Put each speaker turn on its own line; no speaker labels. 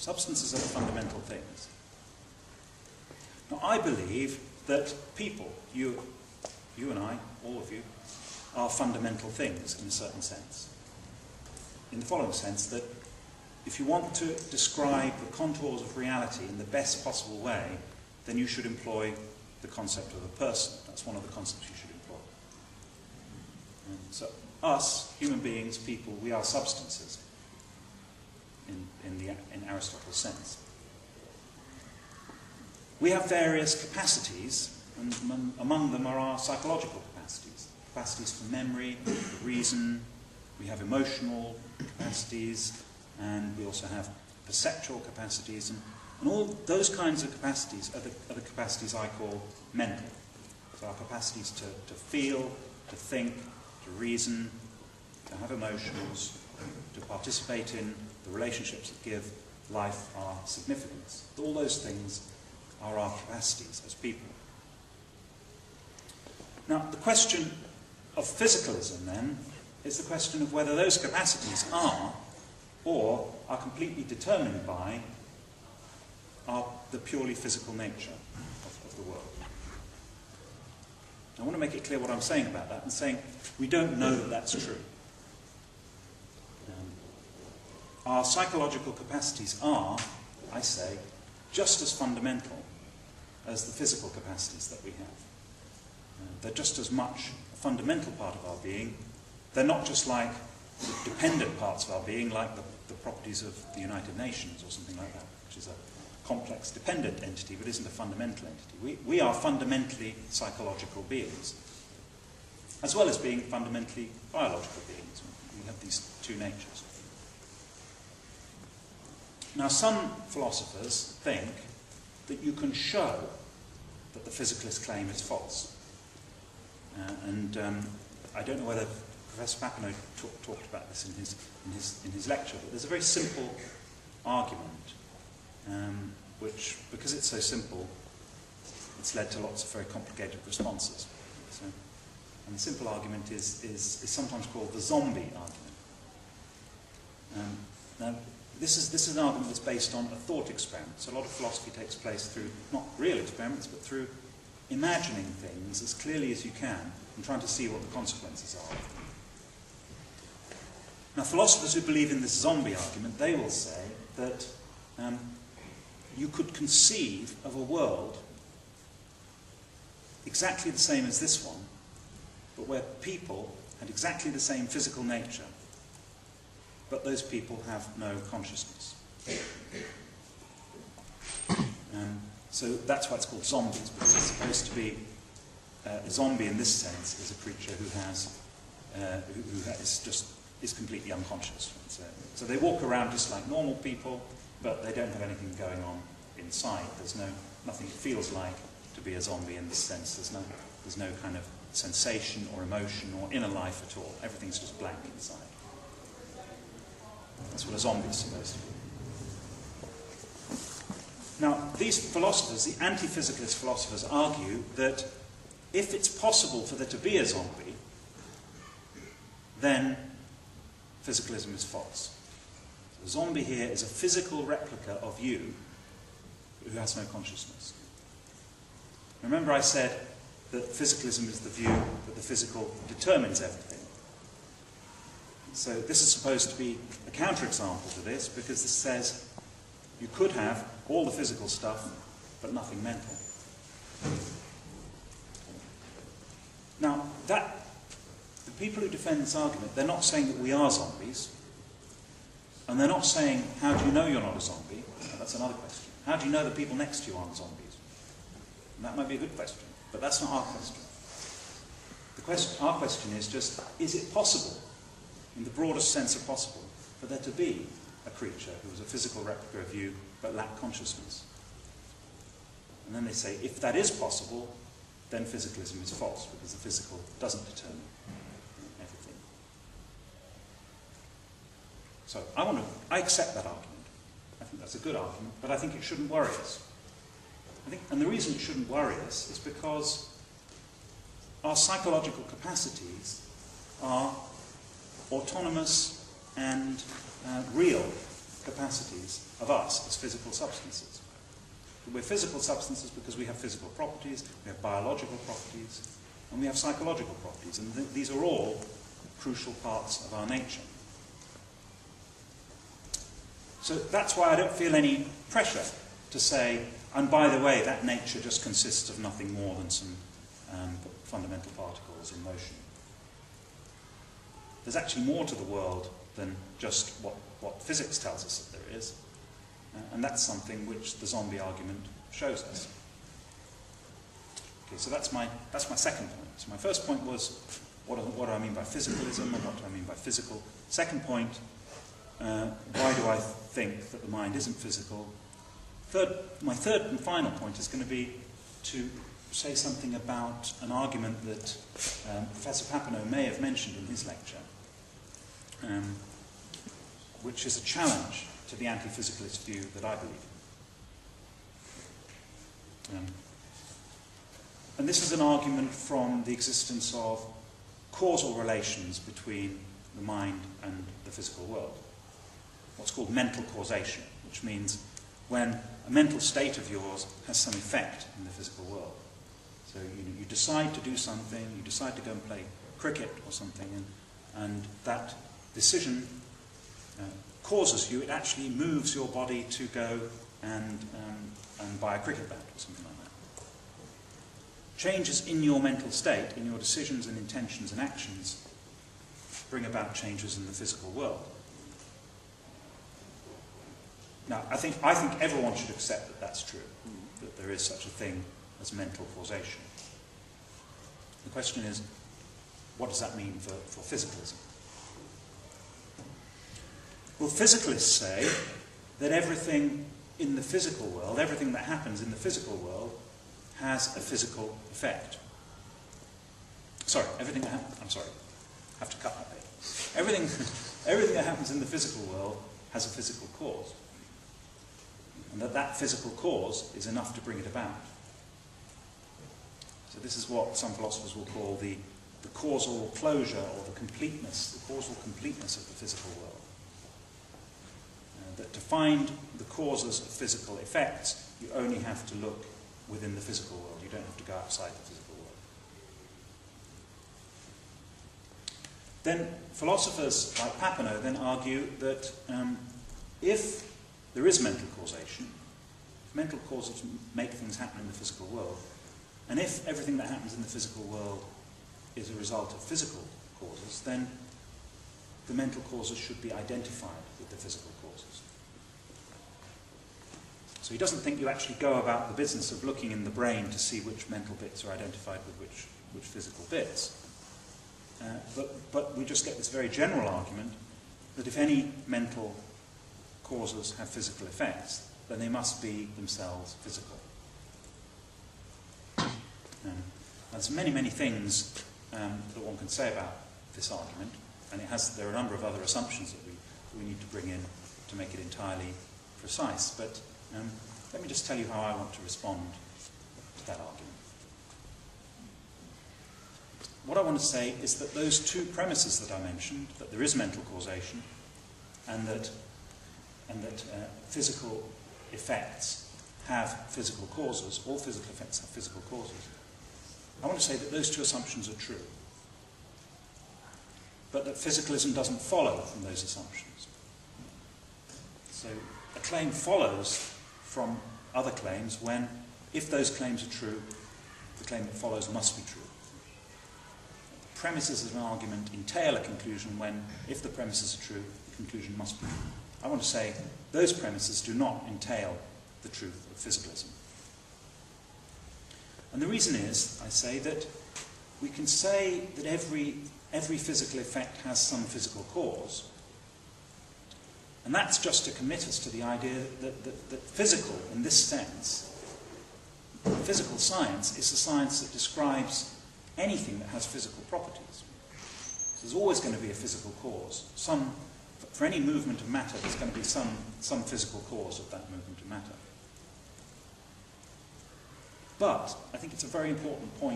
Substances are the fundamental things. Now, I believe that people, you and I, all of you, are fundamental things in a certain sense. In the following sense, that if you want to describe the contours of reality in the best possible way, then you should employ the concept of a person. That's one of the concepts you should employ. And so, us, human beings, people, we are substances in Aristotle's sense. We have various capacities, and among them are our psychological capacities. Capacities for memory, for reason, we have emotional capacities, and we also have perceptual capacities, and all those kinds of capacities are the capacities I call mental. So our capacities to feel, to think, to reason, to have emotions, to participate in the relationships that give life our significance. All those things are our capacities as people. Now, the question of physicalism, then, is the question of whether those capacities are, or are completely determined by, the purely physical nature of the world. I want to make it clear what I'm saying about that, and saying we don't know that that's true. Our psychological capacities are, I say, just as fundamental as the physical capacities that we have. They're just as much a fundamental part of our being. They're not just like dependent parts of our being, like the properties of the United Nations or something like that, which is a complex dependent entity but isn't a fundamental entity. We are fundamentally psychological beings, as well as being fundamentally biological beings. We have these two natures. Now, some philosophers think that you can show that the physicalist claim is false. I don't know whether Professor Papineau talked about this in his lecture, but there's a very simple argument, which, because it's so simple, it's led to lots of very complicated responses. And the simple argument is sometimes called the zombie argument. Now, this is an argument that's based on a thought experiment. So a lot of philosophy takes place through not real experiments, but through imagining things as clearly as you can and trying to see what the consequences are. Now, philosophers who believe in this zombie argument, they will say that you could conceive of a world exactly the same as this one, but where people had exactly the same physical nature, but those people have no consciousness. So that's why it's called zombies, because it's supposed to be a zombie in this sense is a creature who is completely unconscious. So they walk around just like normal people, but they don't have anything going on inside. There's nothing it feels like to be a zombie in this sense. There's no kind of sensation or emotion or inner life at all. Everything's just blank inside. That's what a zombie is supposed to be. Now, these philosophers, the anti-physicalist philosophers, argue that if it's possible for there to be a zombie, then physicalism is false. So a zombie here is a physical replica of you who has no consciousness. Remember I said that physicalism is the view that the physical determines everything. So this is supposed to be a counterexample to this, because this says you could have all the physical stuff, but nothing mental. Now, the people who defend this argument, they're not saying that we are zombies, and they're not saying, how do you know you're not a zombie? That's another question. How do you know the people next to you aren't zombies? And that might be a good question, but that's not our question. Our question is just, is it possible, in the broadest sense of possible, for there to be a creature who was a physical replica of you but lacked consciousness? And then they say, if that is possible, then physicalism is false, because the physical doesn't determine everything. So I accept that argument. I think that's a good argument, but I think it shouldn't worry us. And the reason it shouldn't worry us is because our psychological capacities are autonomous and real capacities of us as physical substances. We're physical substances because we have physical properties, we have biological properties, and we have psychological properties, and these are all crucial parts of our nature. So that's why I don't feel any pressure to say, and by the way, that nature just consists of nothing more than some fundamental particles in motion. There's actually more to the world than just what physics tells us that there is, and that's something which the zombie argument shows us. Okay, so that's my second point. So my first point was, what do I mean by physicalism, and what do I mean by physical? Second point, why do I think that the mind isn't physical? My third and final point is going to be to say something about an argument that Professor Papineau may have mentioned in his lecture, which is a challenge to the anti-physicalist view that I believe in. And this is an argument from the existence of causal relations between the mind and the physical world. What's called mental causation, which means when a mental state of yours has some effect in the physical world. So you decide to do something, you decide to go and play cricket or something, and that decision causes you, it actually moves your body to go and buy a cricket bat or something like that. Changes in your mental state, in your decisions and intentions and actions, bring about changes in the physical world. Now, I think everyone should accept that that's true, that there is such a thing as mental causation. The question is, what does that mean for physicalism? Well, physicalists say that everything in the physical world, everything that happens in the physical world, has a physical effect. Sorry, I have to cut that bit. Everything that happens in the physical world has a physical cause. And that physical cause is enough to bring it about. So this is what some philosophers will call the causal closure, or the causal completeness of the physical world. That to find the causes of physical effects, you only have to look within the physical world. You don't have to go outside the physical world. Then philosophers like Papineau then argue that if there is mental causation, if mental causes make things happen in the physical world, and if everything that happens in the physical world is a result of physical causes, then the mental causes should be identified with the physical causes. So he doesn't think you actually go about the business of looking in the brain to see which mental bits are identified with which physical bits. But we just get this very general argument that if any mental causes have physical effects, then they must be themselves physical. There's many, many things that one can say about this argument, and there are a number of other assumptions that we need to bring in to make it entirely precise. But let me just tell you how I want to respond to that argument. What I want to say is that those two premises that I mentioned, that there is mental causation, and that physical effects have physical causes, all physical effects have physical causes, I want to say that those two assumptions are true, but that physicalism doesn't follow from those assumptions. So a claim follows from other claims when, if those claims are true, the claim that follows must be true. The premises of an argument entail a conclusion when, if the premises are true, the conclusion must be true. I want to say those premises do not entail the truth of physicalism. And the reason is, I say, that we can say that every physical effect has some physical cause, and that's just to commit us to the idea that physical, in this sense, physical science is the science that describes anything that has physical properties. So there's always going to be a physical cause. For any movement of matter, there's going to be some physical cause of that movement of matter. But I think it's a very important point